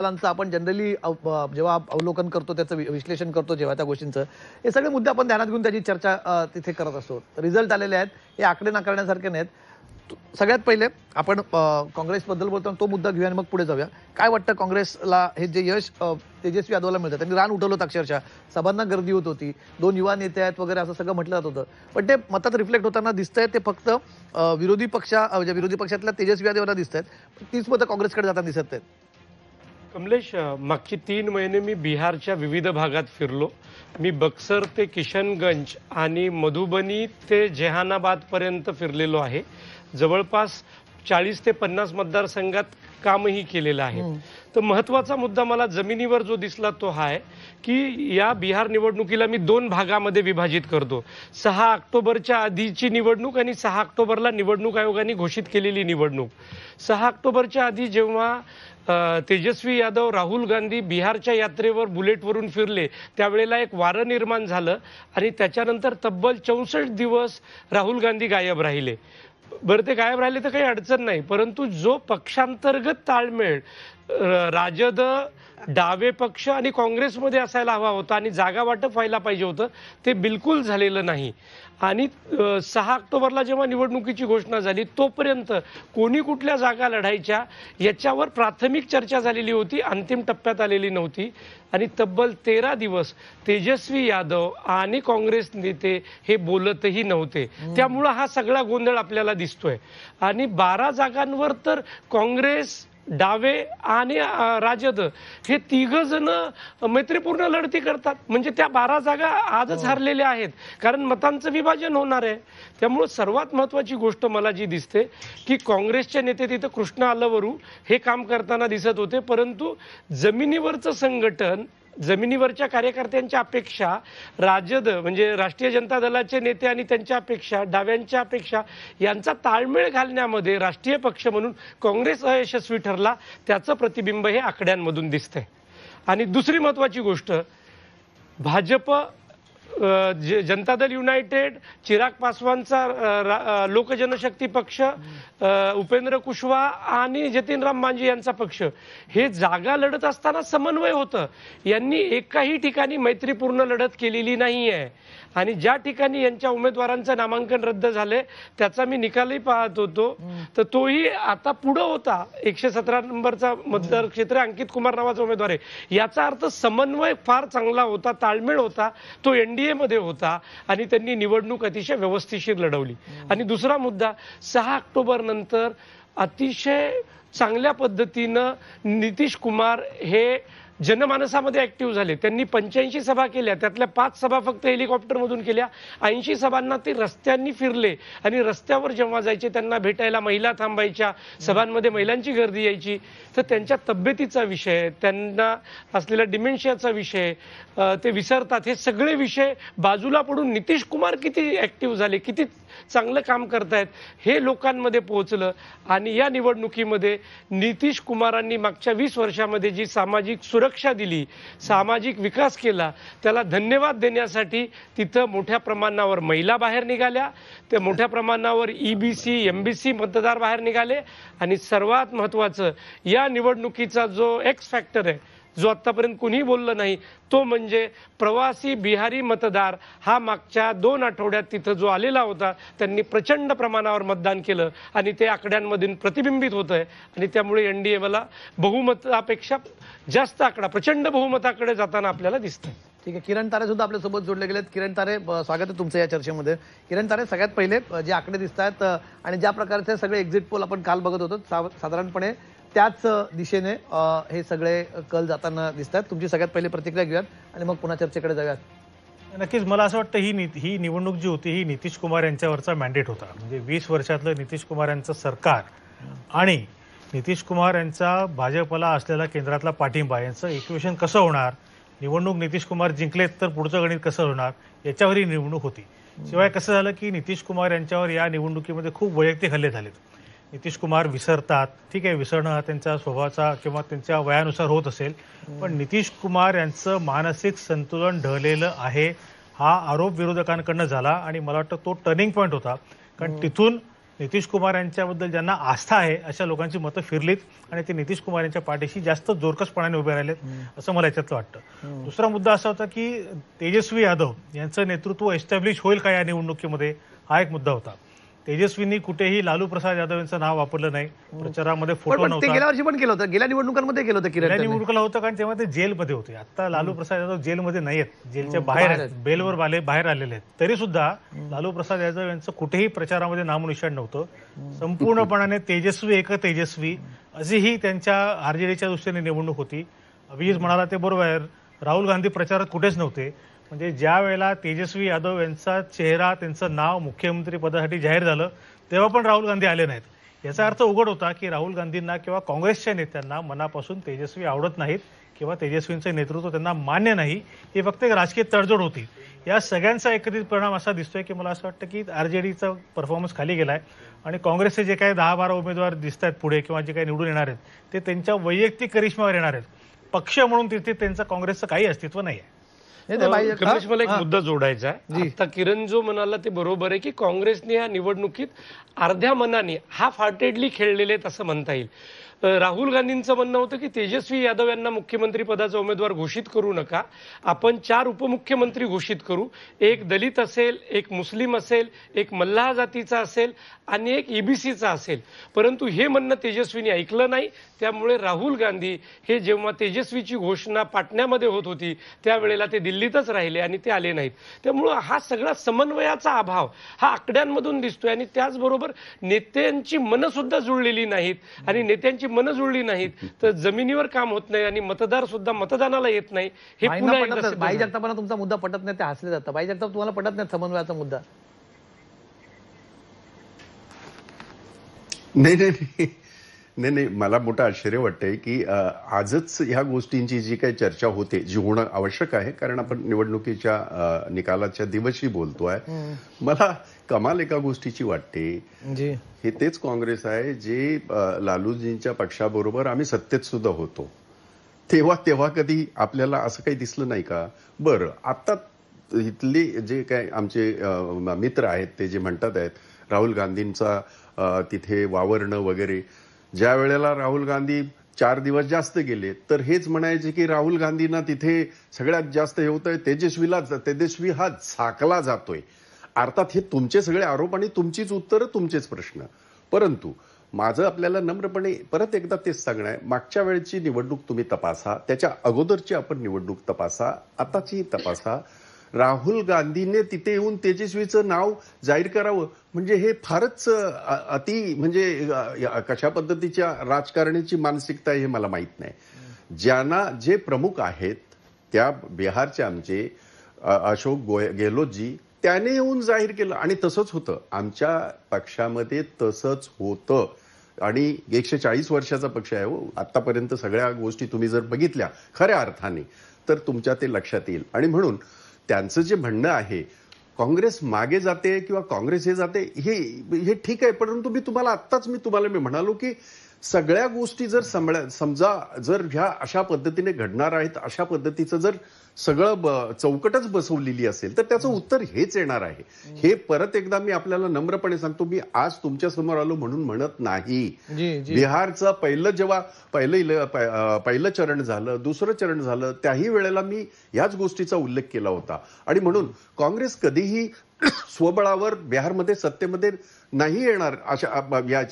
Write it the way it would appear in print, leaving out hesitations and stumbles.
मुद्द्यांचं आपण जनरली जेव्हा अवलोकन करतो, त्याचं विश्लेषण करतो जेव्हा त्या गोष्टींचं, हे सगळे मुद्दे आपण ध्यानात घेऊन त्याची चर्चा तिथे करत असतो. रिझल्ट आलेले आहेत, हे आकडे नाकारण्यासारखे नाहीत. सगळ्यात पहिले आपण काँग्रेसबद्दल बोलताना तो मुद्दा घेऊया आणि मग पुढे जाऊया. काय वाटतं काँग्रेसला हे जे यश तेजस्वी यादवला मिळतं? त्यांनी रान उठवलं होतं अक्षरशः, सभांना गर्दी होत होती, 2 युवा नेते आहेत वगैरे असं सगळं म्हटलं जात होतं. पण ते मतात रिफ्लेक्ट होताना दिसतंय ते फक्त विरोधी पक्षातल्या तेजस्वी यादवला दिसत आहेत. तीच मतं काँग्रेसकडे जाताना दिसत आहेत. कमलेश, मागची 3 महिने मी बिहारच्या विविध भागात फिरलो. मी बक्सर ते किशनगंज आणि मधुबनी ते जेहानाबाद पर्यंत फिरलेलो आहे. जवळपास 40 ते 50 मतदारसंघात कामही केलेलं आहे. तर महत्त्वाचा मुद्दा मला जमिनीवर जो दिसला तो हा आहे की या बिहार निवडणुकीला मी 2 भागामध्ये विभाजित करतो. 6 ऑक्टोबरच्या आधीची निवडणूक आणि 6 ऑक्टोबरला निवडणूक आयोगाने घोषित केलेली निवडणूक. 6 ऑक्टोबरच्या आधी जेव्हा तेजस्वी यादव, राहुल गांधी बिहारच्या यात्रेवर बुलेटवरून फिरले, त्यावेळेला एक वारं निर्माण झालं आणि त्याच्यानंतर तब्बल 64 दिवस राहुल गांधी गायब राहिले. बरं, ते गायब राहिले तर काही अडचण नाही, परंतु जो पक्षांतर्गत ताळमेळ राजद, डावे पक्ष आणि काँग्रेसमध्ये असायला हवा होता आणि जागा वाटप व्हायला पाहिजे होतं, ते बिलकुल झालेलं नाही. आणि 6 ऑक्टोबरला जेव्हा निवडणुकीची घोषणा झाली तोपर्यंत कोणी कुठल्या जागा लढायच्या याच्यावर प्राथमिक चर्चा झालेली होती, अंतिम टप्प्यात आलेली नव्हती. आणि तब्बल 13 दिवस तेजस्वी यादव आणि काँग्रेस नेते हे बोलतही नव्हते. त्यामुळं हा सगळा गोंधळ आपल्याला दिसतोय. आणि 12 जागांवर तर काँग्रेस, डावे आणि राजद हे 3 जण मैत्रीपूर्ण लढती करतात. म्हणजे त्या 12 जागा आजच हरलेल्या आहेत, कारण मतांचं विभाजन होणार आहे. त्यामुळे सर्वात महत्त्वाची गोष्ट मला जी दिसते की काँग्रेसचे नेते तिथं कृष्ण आलवरू हे काम करताना दिसत होते, परंतु जमिनीवरचं संघटन, जमिनीवरच्या कार्यकर्त्यांच्या अपेक्षा, राजद म्हणजे राष्ट्रीय जनता दलाचे नेते आणि त्यांच्या अपेक्षा, डाव्यांच्या अपेक्षा यांचा ताळमेळ घालण्यामध्ये राष्ट्रीय पक्ष म्हणून काँग्रेस अयशस्वी ठरला. त्याचं प्रतिबिंब हे आकड्यांमधून दिसतंय. आणि दुसरी महत्त्वाची गोष्ट, भाजप, जनता दल युनायटेड, चिराग पासवानचा लोकजनशक्ती पक्ष, उपेंद्र कुशवाहा आणि जतीनराम मांझी यांचा पक्ष हे जागा लढत असताना समन्वय होतं. यांनी एकाही ठिकाणी मैत्रीपूर्ण लढत केलेली नाही आहे. आणि ज्या ठिकाणी यांच्या उमेदवारांचं नामांकन रद्द झाले त्याचा मी निकालही पाहत होतो, तर तोही आता पुढं होता. 117 नंबरचा मतदार क्षेत्र अंकित कुमार नावाचा उमेदवार आहे. याचा अर्थ समन्वय फार चांगला होता, ताळमेळ होता, तो एनडीए मध्ये होता आणि त्यांनी निवडणूक अतिशय व्यवस्थिशीर लढवली. आणि दुसरा मुद्दा, 6 ऑक्टोबर नंतर अतिशय चांगल्या पद्धतीनं नितीश कुमार हे जनमानसामध्ये ऍक्टिव्ह झाले. त्यांनी 85 सभा केल्या, त्यातल्या 5 सभा फक्त हेलिकॉप्टरमधून केल्या. 80 सभांना ते रस्त्यांनी फिरले आणि रस्त्यावर जेव्हा जायचे त्यांना भेटायला महिला थांबायच्या, सभांमध्ये महिलांची गर्दी यायची. तर त्यांच्या तब्येतीचा विषय, त्यांना असलेल्या डिमेन्शियाचा विषय ते विसरतात, हे सगळे विषय बाजूला पडून नितीश कुमार किती ऍक्टिव्ह झाले, किती चांगलं काम करतायत हे लोकांमध्ये पोहोचलं. आणि या निवडणुकीमध्ये नितीश कुमारांनी मागच्या 20 वर्षामध्ये जी सामाजिक सुरक्षा दिली, सामाजिक विकास केला, त्याला धन्यवाद देण्यासाठी तिथं मोठ्या प्रमाणावर महिला बाहेर निघाल्या, ते मोठ्या प्रमाणावर EBC, MBC मतदार बाहेर निघाले. आणि सर्वात महत्त्वाचं, या निवडणुकीचा जो एक्स फॅक्टर आहे, जो आतापर्यंत कुणीही बोललं नाही, तो म्हणजे प्रवासी बिहारी मतदार हा मागच्या 2 आठवड्यात तिथं जो आलेला होता, त्यांनी प्रचंड प्रमाणावर मतदान केलं आणि ते आकड्यांमधून प्रतिबिंबित होत आहे. आणि त्यामुळे एनडीए मला बहुमतापेक्षा जास्त आकडा, प्रचंड बहुमताकडे जाताना आपल्याला दिसतंय. ठीक आहे, किरण तारे सुद्धा आपल्यासोबत जोडले गेलेत. किरण तारे, स्वागत आहे तुमचं या चर्चेमध्ये. किरण तारे, सगळ्यात पहिले जे आकडे दिसत आहेत आणि ज्या प्रकारचे सगळे एक्झिट पोल आपण काल बघत होतो, साधारणपणे त्याच दिशेने हे सगळे कल जाताना दिसतात. तुमची सगळ्यात पहिली प्रतिक्रिया घेऊयात आणि मग पुन्हा चर्चेकडे जाऊयात. नक्कीच मला असं वाटतं ही निवडणूक जी होती ही नितीश कुमार यांच्यावरचा मॅन्डेट होता. म्हणजे 20 वर्षातलं नितीश कुमार यांचं सरकार आणि नितीश कुमार यांचा भाजपला असलेला केंद्रातला पाठिंबा यांचं इक्वेशन कसं होणार, निवडणूक नितीश कुमार जिंकलेत तर पुढचं गणित कसं होणार, याच्यावर ही निवडणूक होती. शिवाय कसं झालं की नितीश कुमार यांच्यावर या निवडणुकीमध्ये खूप वैयक्तिक हल्ले झालेत. नितीश कुमार विसरतात, ठीक आहे, विसरणं हा त्यांच्या स्वभावाचा किंवा त्यांच्या वयानुसार होत असेल, पण नितीश कुमार यांचं मानसिक संतुलन ढळलेलं आहे हा आरोप विरोधकांकडनं झाला. आणि मला वाटतं तो टर्निंग पॉईंट होता, कारण तिथून नितीश कुमार यांच्याबद्दल ज्यांना आस्था आहे अशा लोकांची मतं फिरलीत आणि ते नितीश कुमार यांच्या पाठीशी जास्त जोरकसपणाने उभे राहिलेत असं मला याच्यातलं वाटतं. दुसरा मुद्दा असा होता की तेजस्वी यादव यांचं नेतृत्व एस्टॅब्लिश होईल का या निवडणुकीमध्ये, हा एक मुद्दा होता. तेजस्वींनी कुठेही लालू प्रसाद यादव यांचं नाव वापरलं नाही, प्रचारामध्ये फोटो पण ते नव्हता. गेल्या वर्षी पण केलं होतं, गेल्या निवडणुकांमध्ये केलं होतं किरण गेल्या त्यांनी. निवडणुकीला होतं कारण तेव्हा ते जेलमध्ये होते. आता लालू प्रसाद यादव जेलमध्ये नाही आहेत, जेलच्या बाहेर आहेत, बेलवर बाहेर आलेले आहेत. तरी सुद्धा लालू प्रसाद यादव यांचं कुठेही प्रचारामध्ये नामनिशाण नव्हतं. संपूर्णपणाने तेजस्वी एक तेजस्वी अशी ही त्यांच्या आरजेडीच्या दृष्टीने निवडणूक होती. अभिजित म्हणाला ते बरोबर आहे, राहुल गांधी प्रचारात कुठेच नव्हते. म्हणजे ज्या वेळेला तेजस्वी यादव यांचा चेहरा, त्यांचं नाव मुख्यमंत्री पदासाठी जाहीर झालं तेव्हा पण राहुल गांधी आले नाहीत. याचा अर्थ उघड होता की राहुल गांधींना किंवा काँग्रेसच्या नेत्यांना मनापासून तेजस्वी आवडत नाहीत किंवा तेजस्वींचं नेतृत्व त्यांना मान्य नाही. ही फक्त एक राजकीय तडजोड होती. या सगळ्यांचा एकत्रित परिणाम असा दिसतोय की मला असं वाटतं की आरजेडीचा परफॉर्मन्स खाली गेलाय आणि काँग्रेसचे जे काही 10-12 उमेदवार दिसत आहेत पुढे किंवा जे काही निवडून येणार आहेत ते त्यांच्या वैयक्तिक करिश्म्यावर येणार आहेत. पक्ष म्हणून तिथे त्यांचं काँग्रेसचं काही अस्तित्व नाही आहे. कमलेश, मला एक मुद्दा जोडायचा आहे. आता किरण जो म्हणाला ते बरोबर आहे की काँग्रेसने या निवडणुकीत अर्ध्या मनाने हाफ हार्टेडली खेळलेले आहेत असं म्हणता येईल. राहुल गांधींचं म्हणणं होतं की तेजस्वी यादव यांना मुख्यमंत्री पदाचा उमेदवार घोषित करू नका, आपण 4 उपमुख्यमंत्री घोषित करू. एक दलित असेल, एक मुस्लिम असेल, एक मल्लाह जातीचा असेल आणि एक ईबीसीचा असेल. परंतु हे म्हणणं तेजस्वीने ऐकलं नाही. त्यामुळे राहुल गांधी हे जेव्हा तेजस्वीची घोषणा पाटण्यामध्ये होत होती त्यावेळेला ते दिल्लीतच राहिले आणि ते आले नाहीत. त्यामुळं हा सगळा समन्वयाचा अभाव हा आकड्यांमधून दिसतोय आणि त्याचबरोबर नेत्यांची मनं सुद्धा जुळलेली नाहीत आणि नेत्यांची मनं जुळली नाहीत तर जमिनीवर काम होत नाही आणि मतदार सुद्धा मतदानाला येत नाही. हे पुन्हा एकदा सिद्ध बाई झालं. जगतापांना तुमचा मुद्दा पटत नाही, ते हसले जातात. बाई जगताप, तुम्हाला पटत नाही समन्वयाचा मुद्दा? नाही, मला मोठं आश्चर्य वाटतंय की आजच ह्या गोष्टींची जी काही चर्चा होते, जी होणं आवश्यक आहे कारण आपण निवडणुकीच्या निकालाच्या दिवशी बोलतोय. मला कमाल एका गोष्टीची वाटते, हे तेच काँग्रेस आहे जे लालूजींच्या पक्षाबरोबर आम्ही सत्तेत सुद्धा होतो तेव्हा कधी आपल्याला असं काही दिसलं नाही का? बरं, आता इथले जे काय आमचे मित्र आहेत ते जे म्हणतात आहेत राहुल गांधींचा तिथे वावरणं वगैरे, ज्या वेळेला राहुल गांधी 4 दिवस जास्त गेले तर हेच म्हणायचे की राहुल गांधींना तिथे सगळ्यात जास्त हे होतंय, तेजस्वी हा झाकला जातोय. अर्थात हे तुमचे सगळे आरोप आणि तुमचीच उत्तरं, तुमचेच प्रश्न. परंतु माझं आपल्याला नम्रपणे परत एकदा तेच सांगणं आहे, मागच्या वेळची निवडणूक तुम्ही तपासा, त्याच्या अगोदरची आपण निवडणूक तपासा, आताची तपासा. राहुल गांधीने तिथे येऊन तेजस्वीचं नाव जाहीर करावं म्हणजे हे फारच अति म्हणजे कशा पद्धतीच्या राजकारणाची मानसिकता आहे हे मला माहित नाही. जे प्रमुख आहेत त्या बिहारचे आमचे अशोक गेहलोतजी, त्याने येऊन जाहीर केलं आणि तसंच होतं. आमच्या पक्षामध्ये तसंच होतं आणि 140 वर्षाचा पक्ष आहे हो. आतापर्यंत सगळ्या गोष्टी तुम्ही जर बघितल्या खऱ्या अर्थाने तर तुमच्या ते लक्षात येईल. आणि म्हणून त्यांचं जे म्हणणं आहे काँग्रेस मागे जाते किंवा काँग्रेस हे जाते हे ठीक आहे, परंतु मी तुम्हाला म्हणालो की सगळ्या गोष्टी जर समजा जर ह्या अशा पद्धतीने घडणार आहेत, अशा पद्धतीचं जर सगळं चौकटच बसवलेली असेल तर त्याचं उत्तर हेच येणार आहे. हे परत एकदा मी आपल्याला नम्रपणे सांगतो. मी आज तुमच्या समोर आलो म्हणून म्हणत नाही. बिहारचं पहिलं चरण झालं, दुसरं चरण झालं, त्याही वेळेला मी याच गोष्टीचा उल्लेख केला होता. आणि म्हणून काँग्रेस कधीही स्वबळावर बिहारमध्ये सत्तेमध्ये नाही येणार अशा याच्या